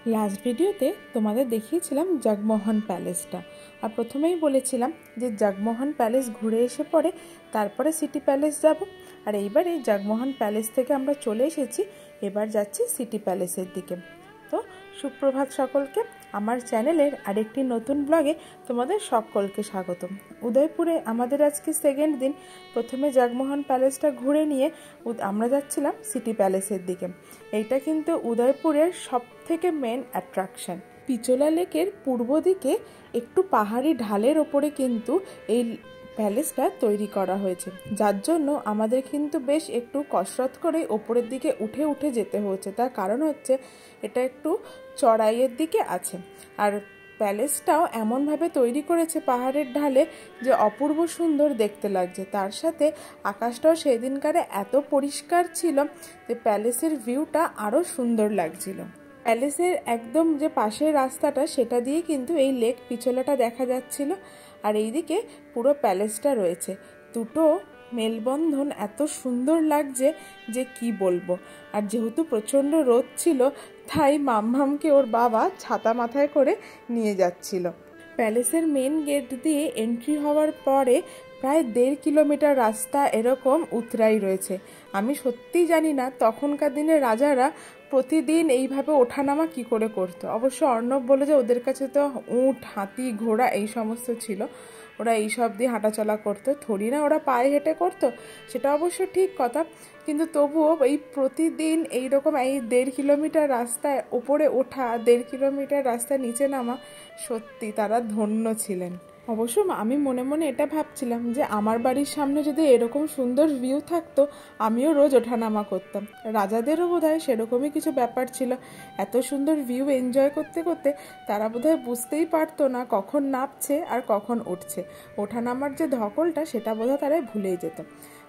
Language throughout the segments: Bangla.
লাস্ট ভিডিওতে তোমাদের দেখিয়েছিলাম জগমোহন প্যালেসটা। আর প্রথমেই বলেছিলাম যে জগমোহন প্যালেস ঘুরে এসে পরে তারপরে সিটি প্যালেস যাব। আর এইবারে জগমোহন প্যালেস থেকে আমরা চলে এসেছি, এবার যাচ্ছি সিটি প্যালেসের দিকে। তো সুপ্রভাত সকলকে, আমার চ্যানেলের আরেকটি নতুন ব্লগে তোমাদের সকলকে স্বাগতম। উদয়পুরে আমাদের আজকে সেকেন্ড দিন। প্রথমে জগমোহন প্যালেসটা ঘুরে নিয়ে আমরা যাচ্ছিলাম সিটি প্যালেসের দিকে। এইটা কিন্তু উদয়পুরের সব থেকে মেন অ্যাট্রাকশন। পিচোলা লেকের পূর্ব দিকে একটু পাহাড়ি ঢালের ওপরে কিন্তু এই প্যালেসটা তৈরি করা হয়েছে, যার জন্য আমাদের কিন্তু বেশ একটু কসরত করে ওপরের দিকে উঠে উঠে যেতে হচ্ছে। তার কারণ হচ্ছে এটা একটু চড়াইয়ের দিকে আছে। আর প্যালেসটাও এমনভাবে তৈরি করেছে পাহাড়ের ঢালে যে অপূর্ব সুন্দর দেখতে লাগছে। তার সাথে আকাশটাও সেদিনকারে এত পরিষ্কার ছিল যে প্যালেসের ভিউটা আরও সুন্দর লাগছিল। প্যালেসের একদম যে পাশের রাস্তাটা সেটা দিয়ে কিন্তু এই লেক পিছলাটা দেখা যাচ্ছিল। আর এইদিকে পুরো প্যালেসটা রয়েছে। দুটো মেলবন্ধন এত সুন্দর লাগছে যে কি বলবো। আর যেহেতু প্রচণ্ড রোদ ছিল, তাই মামমামকে ওর বাবা ছাতা মাথায় করে নিয়ে যাচ্ছিল। প্যালেসের মেন গেট দিয়ে এন্ট্রি হওয়ার পরে প্রায় 1.5 কিলোমিটার রাস্তা এরকম উতরাই রয়েছে। আমি সত্যিই জানি না তখনকার দিনে রাজারা প্রতিদিন এইভাবে ওঠানামা কি করে করতো। অবশ্য অর্ণব বলে যে ওদের কাছে তো উট, হাতি, ঘোড়া এই সমস্ত ছিল, ওরা এইসব দিয়ে হাঁটাচলা করতো, থরি না ওরা পায়ে হেঁটে করতো। সেটা অবশ্য ঠিক কথা, কিন্তু তবুও এই প্রতিদিন এইরকম এই 1.5 কিলোমিটার রাস্তায় ওপরে ওঠা, 1.5 কিলোমিটার রাস্তা নিচে নামা, সত্যি তারা ধন্য ছিলেন। অবশ্য আমি মনে মনে এটা ভাবছিলাম যে আমার বাড়ির সামনে যদি এরকম সুন্দর ভিউ থাকতো, আমিও রোজ ওঠানামা করতাম। রাজাদেরও বোধহয় সেরকমই কিছু ব্যাপার ছিল। এত সুন্দর ভিউ এনজয় করতে করতে তারা বোধহয় বুঝতেই পারতো না কখন নামছে আর কখন উঠছে। ওঠানামার যে ধকলটা সেটা বোধহয় তারা ভুলেই যেত।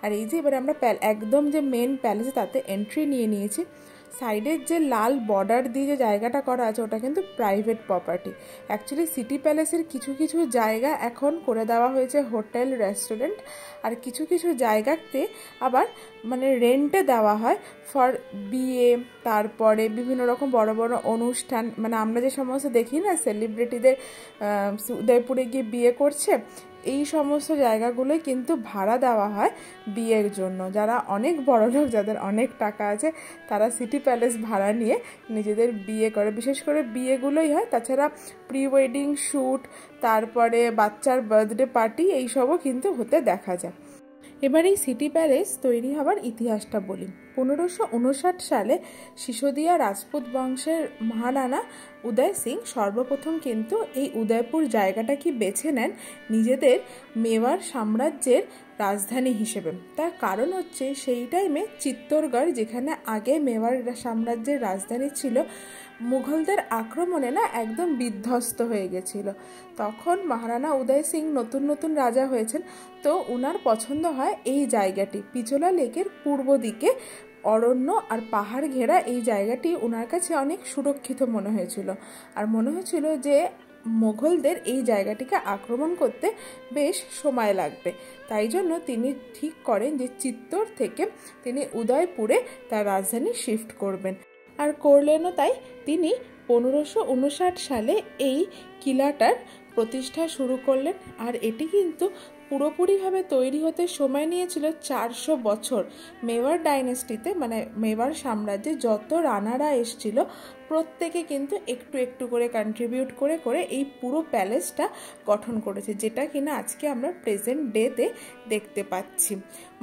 আর এই যে এবারে আমরা একদম যে মেন প্যালেসে তাতে এন্ট্রি নিয়ে নিয়েছি। সাইডের যে লাল বর্ডার দিয়ে যে জায়গাটা করা আছে ওটা কিন্তু প্রাইভেট প্রপার্টি। অ্যাকচুয়ালি সিটি প্যালেসের কিছু কিছু জায়গা এখন করে দেওয়া হয়েছে হোটেল, রেস্টুরেন্ট। আর কিছু কিছু জায়গাতে আবার মানে রেন্টে দেওয়া হয় ফর বিয়ে, তারপরে বিভিন্ন রকম বড় বড় অনুষ্ঠান। মানে আমরা যে সমস্ত দেখি না সেলিব্রিটিদের উদয়পুরে গিয়ে বিয়ে করছে, এই সমস্ত জায়গাগুলোই কিন্তু ভাড়া দেওয়া হয় বিয়ের জন্য। যারা অনেক বড় লোক, যাদের অনেক টাকা আছে, তারা সিটি প্যালেস ভাড়া নিয়ে নিজেদের বিয়ে করে। বিশেষ করে বিয়েগুলোই হয়, তাছাড়া প্রি ওয়েডিং শ্যুট, তারপরে বাচ্চার বার্থডে পার্টি, এইসবও কিন্তু হতে দেখা যায়। এবার এই সিটি প্যালেস তৈরি হওয়ার ইতিহাসটা বলি। 1559 সালে সিসোদিয়া রাজপুত বংশের মহারানা উদয় সিং সর্বপ্রথম কিন্তু এই উদয়পুর জায়গাটাকে বেছে নেন নিজেদের মেওয়ার সাম্রাজ্যের রাজধানী হিসেবে। তার কারণ হচ্ছে সেই টাইমে চিত্তরগড়, যেখানে আগে মেওয়ার সাম্রাজ্যের রাজধানী ছিল, মুঘলদের আক্রমণে না একদম বিধ্বস্ত হয়ে গেছিল। তখন মহারানা উদয় সিং নতুন নতুন রাজা হয়েছেন, তো উনার পছন্দ হয় এই জায়গাটি। পিচোলা লেকের পূর্ব দিকে অরণ্য আর পাহাড় ঘেরা এই জায়গাটি ওনার কাছে অনেক সুরক্ষিত মনে হয়েছিল। আর মনে হয়েছিল যে মোগলদের এই জায়গাটিকে আক্রমণ করতে বেশ সময় লাগবে। তাই জন্য তিনি ঠিক করেন যে চিত্তোর থেকে তিনি উদয়পুরে তার রাজধানী শিফট করবেন। আর করলেনও তাই। তিনি 1559 সালে এই কিলাটার প্রতিষ্ঠা শুরু করলেন। আর এটি কিন্তু পুরোপুরিভাবে তৈরি হতে সময় নিয়েছিল 400 বছর। মেওয়ার ডাইনেস্টিতে, মানে মেওয়ার সাম্রাজ্যে যত রানারা এসছিল, প্রত্যেকে কিন্তু একটু একটু করে কন্ট্রিবিউট করে করে এই পুরো প্যালেসটা গঠন করেছে, যেটা কিনা আজকে আমরা প্রেজেন্ট ডেতে দেখতে পাচ্ছি।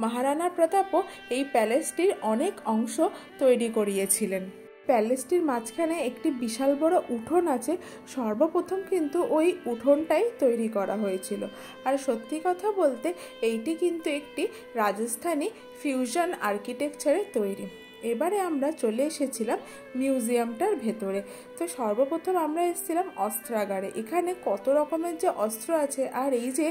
মহারানা প্রতাপও এই প্যালেসটির অনেক অংশ তৈরি করিয়েছিলেন। প্যালেসটির মাঝখানে একটি বিশাল বড় উঠোন আছে। সর্বপ্রথম কিন্তু ওই উঠোনটাই তৈরি করা হয়েছিল। আর সত্যি কথা বলতে এইটি কিন্তু একটি রাজস্থানী ফিউশন আর্কিটেকচারে তৈরি। এবারে আমরা চলে এসেছিলাম মিউজিয়ামটার ভেতরে। তো সর্বপ্রথম আমরা এসেছিলাম অস্ত্রাগারে। এখানে কত রকমের যে অস্ত্র আছে, আর এই যে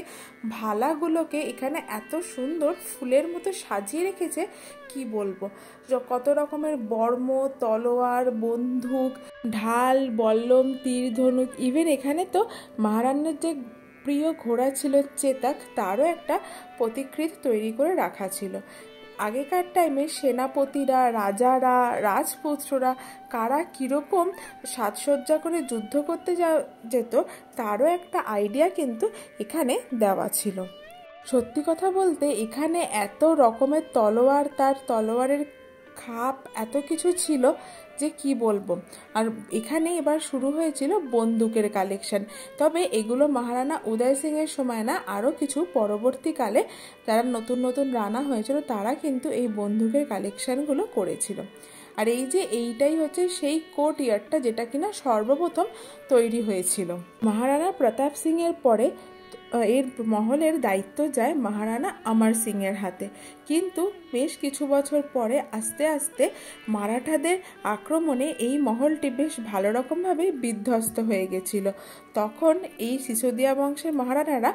ভালাগুলোকে এখানে এত সুন্দর ফুলের মতো সাজিয়ে রেখেছে, কি বলবো। কত রকমের বর্ম, তলোয়ার, বন্দুক, ঢাল, বল্লম, তীর, ধনুক, ইভেন এখানে তো মহারানার যে প্রিয় ঘোড়া ছিল চেতাক, তারও একটা প্রতিকৃতি তৈরি করে রাখা ছিল। আগেকার টাইমে সেনাপতিরা, রাজারা, রাজপুত্ররা কারা কীরকম সাজসজ্জা করে যুদ্ধ করতে যেত তারও একটা আইডিয়া কিন্তু এখানে দেওয়া ছিল। সত্যি কথা বলতে এখানে এত রকমের তলোয়ার, তার তলোয়ারের খাপ, এত কিছু ছিল যে কি বলবো। আর এখানে এবার শুরু হয়েছিল বন্দুকের কালেকশন। তবে এগুলো মহারানা উদয় সিংয়ের সময় না, আরও কিছু পরবর্তীকালে যারা নতুন নতুন রানা হয়েছিল তারা কিন্তু এই বন্দুকের কালেকশনগুলো করেছিল। আর এই যে এইটাই হচ্ছে সেই কোর্ট ইয়ার্ডটা যেটা কিনা সর্বপ্রথম তৈরি হয়েছিল। মহারানা প্রতাপ সিংয়ের পরে এর মহলের দায়িত্ব যায় মহারানা অমর সিংয়ের হাতে। কিন্তু বেশ কিছু বছর পরে আস্তে আস্তে মারাঠাদের আক্রমণে এই মহলটি বেশ ভালো রকমভাবে বিধ্বস্ত হয়ে গেছিল। তখন এই সিসোদিয়া বংশের মহারানারা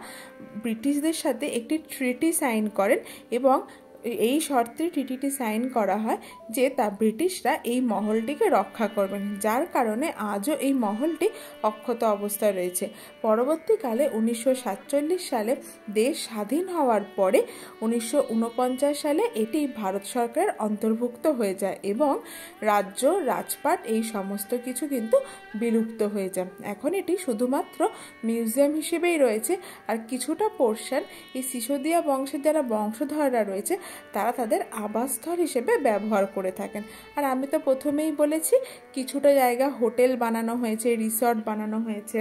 ব্রিটিশদের সাথে একটি ট্রিটি সাইন করেন এবং এই শর্তে ট্রিটিটি সাইন করা হয় যে ব্রিটিশরা এই মহলটিকে রক্ষা করবেন, যার কারণে আজও এই মহলটি অক্ষত অবস্থায় রয়েছে। পরবর্তীকালে 1947 সালে দেশ স্বাধীন হওয়ার পরে 1949 সালে এটি ভারত সরকারের অন্তর্ভুক্ত হয়ে যায় এবং রাজ্য, রাজপাট এই সমস্ত কিছু কিন্তু বিলুপ্ত হয়ে যায়। এখন এটি শুধুমাত্র মিউজিয়াম হিসেবেই রয়েছে। আর কিছুটা পোর্শন এই সিসোদিয়া বংশের যারা বংশধররা রয়েছে তারা তাদের আবাসস্থল হিসেবে ব্যবহার করে থাকেন। আর আমি তো প্রথমেই বলেছি কিছুটা জায়গা হোটেল বানানো হয়েছে, রিসর্ট বানানো হয়েছে,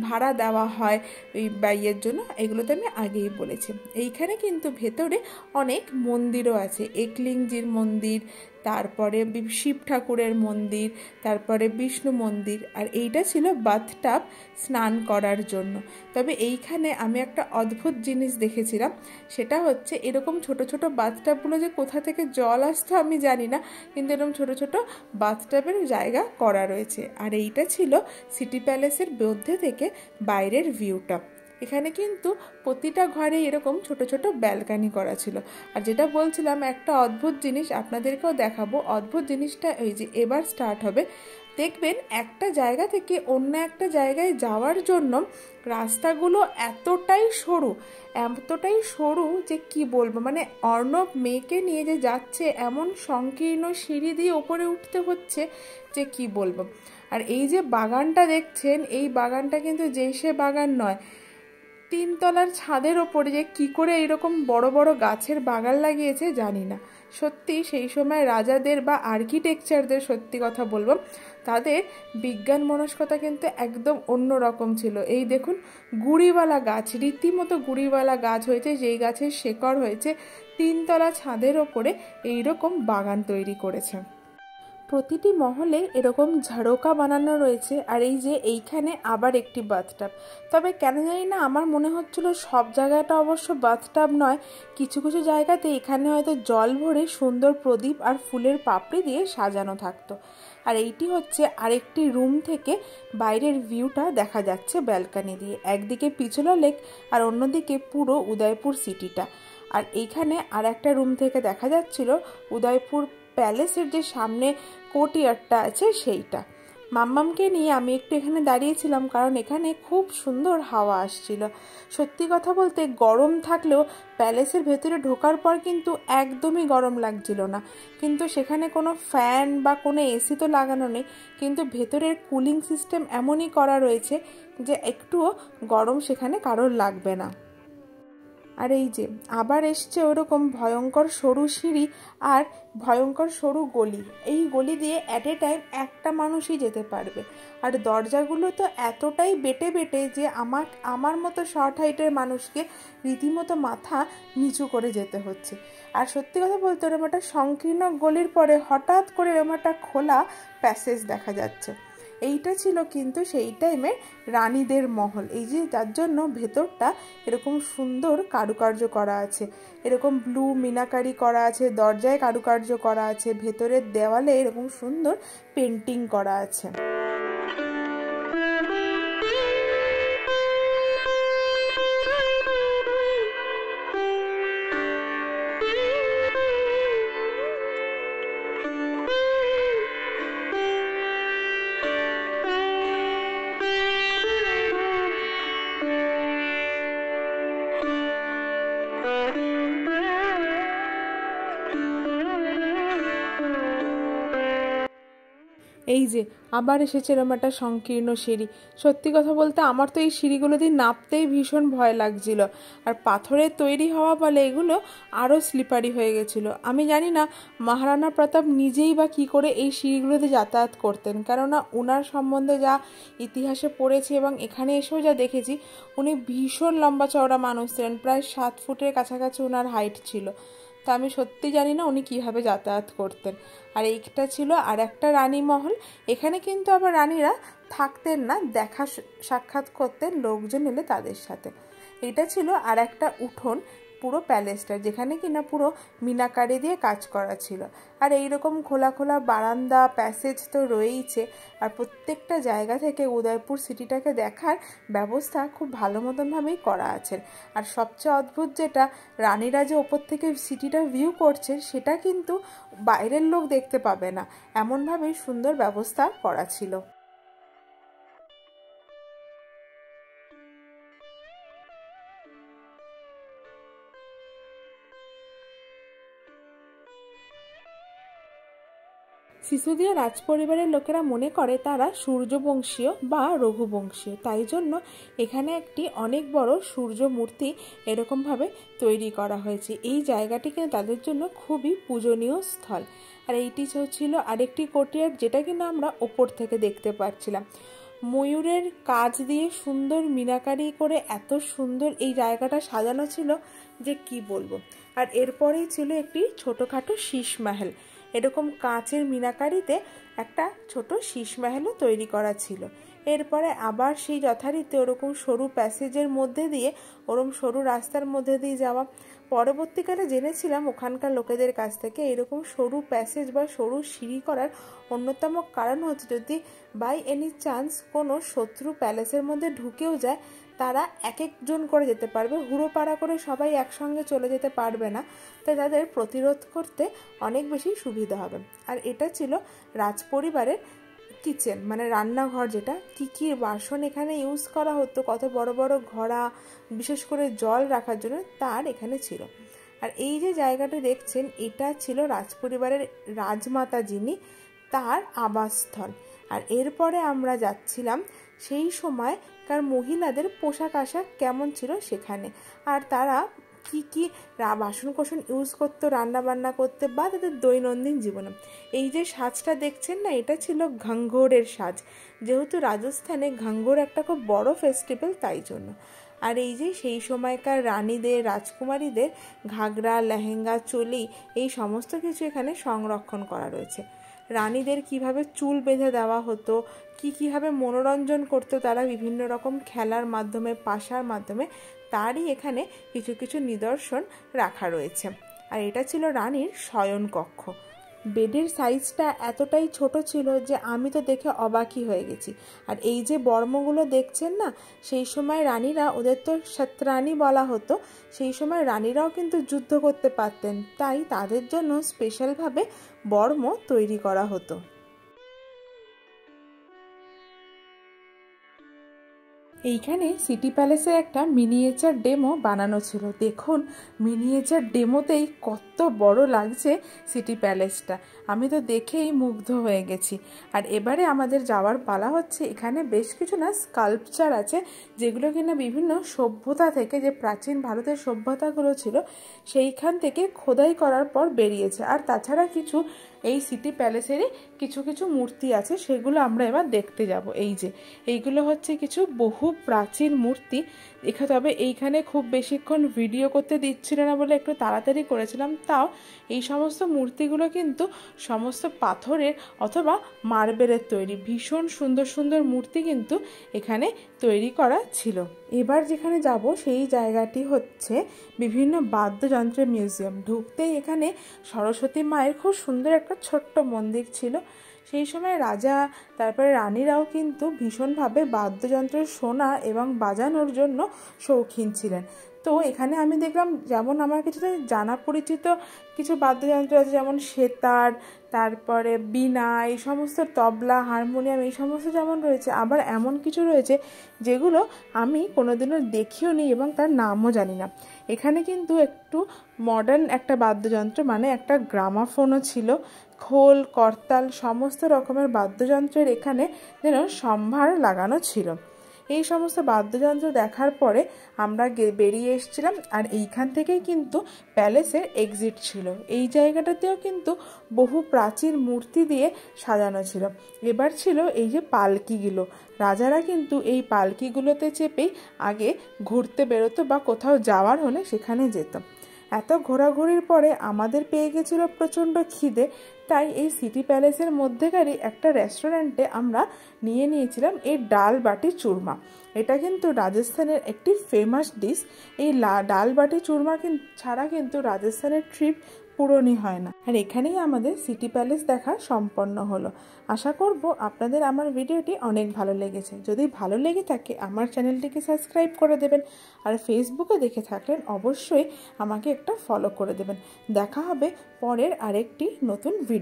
ভাড়া দেওয়া হয় এই বাইয়ের জন্য, এগুলো তো আমি আগেই বলেছি। এইখানে কিন্তু ভেতরে অনেক মন্দিরও আছে, একলিংজির মন্দির, তারপরে শিব ঠাকুরের মন্দির, তারপরে বিষ্ণু মন্দির। আর এইটা ছিল বাথটাব স্নান করার জন্য। তবে এইখানে আমি একটা অদ্ভুত জিনিস দেখেছিলাম, সেটা হচ্ছে এরকম ছোট ছোট বাথটাবগুলো যে কোথা থেকে জল আসতো আমি জানি না, কিন্তু এরকম ছোট ছোট বাথটাবের জায়গা করা রয়েছে। আর এইটা ছিল সিটি প্যালেসের মধ্যে থেকে বাইরের ভিউটা। এখানে কিন্তু প্রতিটা ঘরে এরকম ছোট ছোট ব্যালকানি করা ছিল। আর যেটা বলছিলাম একটা অদ্ভুত জিনিস আপনাদেরকেও দেখাবো। অদ্ভুত জিনিসটা এই যে এবার স্টার্ট হবে, দেখবেন একটা জায়গা থেকে অন্য একটা জায়গায় যাওয়ার জন্য রাস্তাগুলো এতটাই সরু যে কি বলবো, মানে অর্ণব মেয়েকে নিয়ে যে যাচ্ছে এমন সংকীর্ণ সিঁড়ি দিয়ে ওপরে উঠতে হচ্ছে যে কি বলবো। আর এই যে বাগানটা দেখছেন, এই বাগানটা কিন্তু যে সে বাগান নয়, 3 তলার ছাদের ওপরে যে কি করে এরকম বড় বড় গাছের বাগান লাগিয়েছে জানি না। সত্যি সেই সময় রাজাদের বা আর্কিটেকচারদের, সত্যি কথা বলবো, তাদের বিজ্ঞান মনস্কতা কিন্তু একদম অন্য রকম ছিল। এই দেখুন গুড়িওয়ালা গাছ, রীতিমতো গুড়িওয়ালা গাছ হয়েছে, যেই গাছের শেকড় হয়েছে 3 তলা ছাদের ওপরে এইরকম বাগান তৈরি করেছে। প্রতিটি মহলে এরকম ঝাড়কা বানানো রয়েছে। আর এই যে এইখানে আবার একটি বাথটাব। তবে কেন জানি না আমার মনে হচ্ছিল সব জায়গাটা অবশ্য বাথটাব নয়, কিছু কিছু জায়গাতে এখানে হয়তো জল ভরে সুন্দর প্রদীপ আর ফুলের পাপড়ি দিয়ে সাজানো থাকতো। আর এইটি হচ্ছে আরেকটি রুম থেকে বাইরের ভিউটা দেখা যাচ্ছে ব্যালকানি দিয়ে, একদিকে পিছলা লেক আর অন্যদিকে পুরো উদয়পুর সিটিটা। আর এইখানে আর একটা রুম থেকে দেখা যাচ্ছিল উদয়পুর প্যালেসের যে সামনে কোর্টইয়ার্ডটা আছে সেইটা। মাম্মামকে নিয়ে আমি একটু এখানে দাঁড়িয়েছিলাম, কারণ এখানে খুব সুন্দর হাওয়া আসছিল। সত্যি কথা বলতে গরম থাকলেও প্যালেসের ভেতরে ঢোকার পর কিন্তু একদমই গরম লাগছিল না। কিন্তু সেখানে কোনো ফ্যান বা কোনো এসি তো লাগানো নেই, কিন্তু ভেতরের কুলিং সিস্টেম এমনই করা রয়েছে যে একটুও গরম সেখানে কারোর লাগবে না। আর এই যে আবার এসছে ওরকম ভয়ঙ্কর সরু সিঁড়ি আর ভয়ঙ্কর সরু গলি, এই গলি দিয়ে অ্যাট এ টাইম একটা মানুষই যেতে পারবে। আর দরজাগুলো তো এতটাই বেটে বেটে যে আমার মতো শর্ট হাইটের মানুষকে রীতিমতো মাথা নিচু করে যেতে হচ্ছে। আর সত্যি কথা বলতে ওরকম একটা সংকীর্ণ গলির পরে হঠাৎ করে এরকম একটা খোলা প্যাসেজ দেখা যাচ্ছে। এইটা ছিল কিন্তু সেই টাইমে রানীদের মহল, এই যে যার জন্য ভেতরটা এরকম সুন্দর কারুকার্য করা আছে, এরকম ব্লু মিনাকারি করা আছে, দরজায় কারুকার্য করা আছে, ভেতরের দেওয়ালে এরকম সুন্দর পেন্টিং করা আছে। এই যে আবার এসেছে এরকম একটা সংকীর্ণ সিঁড়ি। সত্যি কথা বলতে আমার তো এই সিঁড়িগুলো দিয়ে নামতেই ভীষণ ভয় লাগছিল, আর পাথরের তৈরি হওয়া বলে এগুলো আরও স্লিপারি হয়ে গেছিলো। আমি জানি না মহারানা প্রতাপ নিজেই বা কী করে এই সিঁড়িগুলোতে যাতায়াত করতেন, কেননা ওনার সম্বন্ধে যা ইতিহাসে পড়েছি এবং এখানে এসেও যা দেখেছি, উনি ভীষণ লম্বা চওড়া মানুষ ছিলেন, প্রায় 7 ফুটের কাছাকাছি ওনার হাইট ছিল। তা আমি সত্যি জানি না উনি কীভাবে যাতায়াত করতেন। আর এইটা ছিল আর একটা রানী মহল। এখানে কিন্তু আবার রানীরা থাকতেন না, দেখা সাক্ষাৎ করতেন লোকজন এলে তাদের সাথে। এটা ছিল আর একটা উঠোন পুরো প্যালেসটা, যেখানে কিনা পুরো মিনাকারি দিয়ে কাজ করা ছিল। আর এইরকম খোলা খোলা বারান্দা প্যাসেজ তো রয়েইছে, আর প্রত্যেকটা জায়গা থেকে উদয়পুর সিটিটাকে দেখার ব্যবস্থা খুব ভালো মতনভাবেই করা আছে। আর সবচেয়ে অদ্ভুত যেটা, রানীরা যে ওপর থেকে সিটিটা ভিউ করছে সেটা কিন্তু বাইরের লোক দেখতে পাবে না, এমনভাবেই সুন্দর ব্যবস্থা করা ছিল। সিসোদিয়া রাজপরিবারের লোকেরা মনে করে তারা সূর্যবংশীয় বা রঘুবংশীয়, তাই জন্য এখানে একটি অনেক বড় সূর্য মূর্তি এরকমভাবে তৈরি করা হয়েছে। এই জায়গাটি কিন্তু তাদের জন্য খুবই পূজনীয় স্থল। আর এইটি ছিল আরেকটি কোর্টইয়ার্ড, যেটা কিন্তু আমরা ওপর থেকে দেখতে পাচ্ছিলাম। ময়ূরের কাজ দিয়ে সুন্দর মিনাকারি করে এত সুন্দর এই জায়গাটা সাজানো ছিল যে কি বলবো। আর এরপরেই ছিল একটি ছোটোখাটো শীষ মহল। এরকম কাঁচের মিনাকারিতে একটা ছোট শীষ মহলও তৈরি করা ছিল। এরপরে আবার সেই যথারীতি ওরকম সরু প্যাসেজের মধ্যে দিয়ে, ওরকম সরু রাস্তার মধ্যে দিয়ে যাওয়া। পরবর্তীকালে জেনেছিলাম ওখানকার লোকেদের কাছ থেকে, এরকম সরু প্যাসেজ বা সরু সিঁড়ি করার অন্যতম কারণ হচ্ছে যদি বাই এনি চান্স কোনো শত্রু প্যালেসের মধ্যে ঢুকেও যায়, তারা এক একজন করে যেতে পারবে, হুড়োপাড়া করে সবাই একসঙ্গে চলে যেতে পারবে না, তাই তাদের প্রতিরোধ করতে অনেক বেশি সুবিধা হবে। আর এটা ছিল রাজপরিবারের কিচেন, মানে রান্নাঘর, যেটা কী কী বাসন এখানে ইউজ করা হতো, কত বড় বড় ঘড়া, বিশেষ করে জল রাখার জন্য তার এখানে ছিল। আর এই যে জায়গাটা দেখছেন, এটা ছিল রাজপরিবারের রাজমাতা যিনি, তার আবাসস্থল। আর এরপরে আমরা যাচ্ছিলাম সেই সময়কার মহিলাদের পোশাক আশাক কেমন ছিল সেখানে, আর তারা কি কি বাসনকোসন ইউজ করতো রান্না বান্না করতে বা তাদের দৈনন্দিন জীবনে। এই যে সাজটা দেখছেন না, এটা ছিল ঘাঙ্গরের সাজ, যেহেতু রাজস্থানে ঘাঙ্গর একটা খুব বড় ফেস্টিভ্যাল, তাই জন্য। আর এই যে সেই সময়কার রানীদের রাজকুমারীদের ঘাগরা লেহেঙ্গা চোলি এই সমস্ত কিছু এখানে সংরক্ষণ করা রয়েছে। রানীদের কিভাবে চুল বেঁধে দেওয়া হতো, কীভাবে মনোরঞ্জন করতো তারা বিভিন্ন রকম খেলার মাধ্যমে, পাশার মাধ্যমে, তারই এখানে কিছু কিছু নিদর্শন রাখা রয়েছে। আর এটা ছিল রানীর শয়নকক্ষ। বেডের সাইজটা এতটাই ছোট ছিল যে আমি তো দেখে অবাকই হয়ে গেছি। আর এই যে বর্মগুলো দেখছেন না, সেই সময় রানীরা, ওদের তো শতরানী বলা হতো, সেই সময় রানীরাও কিন্তু যুদ্ধ করতে পারতেন, তাই তাদের জন্য স্পেশালভাবে বর্ম তৈরি করা হতো। এইখানে সিটি প্যালেসে একটা মিনিয়েচার ডেমো বানানো ছিল। দেখুন মিনিয়েচার ডেমোতেই কত বড় লাগছে সিটি প্যালেসটা, আমি তো দেখেই মুগ্ধ হয়ে গেছি। আর এবারে আমাদের যাওয়ার পালা হচ্ছে। এখানে বেশ কিছু না স্কাল্পচার আছে, যেগুলো কিনা বিভিন্ন সভ্যতা থেকে, যে প্রাচীন ভারতের সভ্যতাগুলো ছিল সেইখান থেকে খোদাই করার পর বেরিয়েছে। আর তাছাড়া কিছু এই সিটি প্যালেসেরই কিছু কিছু মূর্তি আছে, সেগুলো আমরা এবার দেখতে যাব। এই যে এইগুলো হচ্ছে কিছু বহু প্রাচীন মূর্তি। তবে এইখানে খুব বেশিক্ষণ ভিডিও করতে দিচ্ছিল না বলে একটু তাড়াতাড়ি করেছিলাম। তাও এই সমস্ত মূর্তিগুলো কিন্তু সমস্ত পাথরের অথবা মার্বেলের তৈরি, ভীষণ সুন্দর সুন্দর মূর্তি কিন্তু এখানে তৈরি করা ছিল। এবার যেখানে যাব সেই জায়গাটি হচ্ছে বিভিন্ন বাদ্যযন্ত্রের মিউজিয়াম। ঢুকতেই এখানে সরস্বতী মায়ের খুব সুন্দর একটা ছোট্ট মন্দির ছিল। সেই সময় রাজা, তারপরে রানীরাও কিন্তু ভীষণভাবে বাদ্যযন্ত্র শোনা এবং বাজানোর জন্য শৌখিন ছিলেন। তো এখানে আমি দেখলাম, যেমন আমার কিছুটা জানা পরিচিত কিছু বাদ্যযন্ত্র আছে, যেমন সেতার, তারপরে বীণা, এই সমস্ত তবলা, হারমোনিয়াম, এই সমস্ত যেমন রয়েছে, আবার এমন কিছু রয়েছে যেগুলো আমি কোনোদিনও দেখিও নি এবং তার নামও জানি না। এখানে কিন্তু একটু মডার্ন একটা বাদ্যযন্ত্র, মানে একটা গ্রামাফোনও ছিল, খোল, করতাল সমস্ত রকমের বাদ্যযন্ত্রের এখানে যেন সম্ভার লাগানো ছিল। এই সমস্ত বাদ্যযন্ত্র দেখার পরে আমরা বেরিয়ে এসেছিলাম। আর এইখান থেকেই কিন্তু প্যালেসের এক্সিট ছিল। এই জায়গাটাতেও কিন্তু বহু প্রাচীর মূর্তি দিয়ে সাজানো ছিল। এবার ছিল এই যে পালকিগুলো, রাজারা কিন্তু এই পালকিগুলোতে চেপেই আগে ঘুরতে বেরোতো বা কোথাও যাওয়ার হলে সেখানে যেত। এত ঘোরাঘুরির পরে আমাদের পেয়ে গেছিলো প্রচণ্ড খিদে, তাই এই সিটি প্যালেসের মধ্যেকারই একটা রেস্টুরেন্টে আমরা নিয়েছিলাম এই ডাল বাটি চুরমা। এটা কিন্তু রাজস্থানের একটি ফেমাস ডিশ। এই ডাল বাটি চুরমা ছাড়া কিন্তু রাজস্থানের ট্রিপ পূরণই হয় না। আর এখানেই আমাদের সিটি প্যালেস দেখা সম্পন্ন হলো। আশা করব আপনাদের আমার ভিডিওটি অনেক ভালো লেগেছে। যদি ভালো লেগে থাকে আমার চ্যানেলটিকে সাবস্ক্রাইব করে দেবেন, আর ফেসবুকে দেখে থাকলেন অবশ্যই আমাকে একটা ফলো করে দেবেন। দেখা হবে পরের আরেকটি নতুন ভিডিও।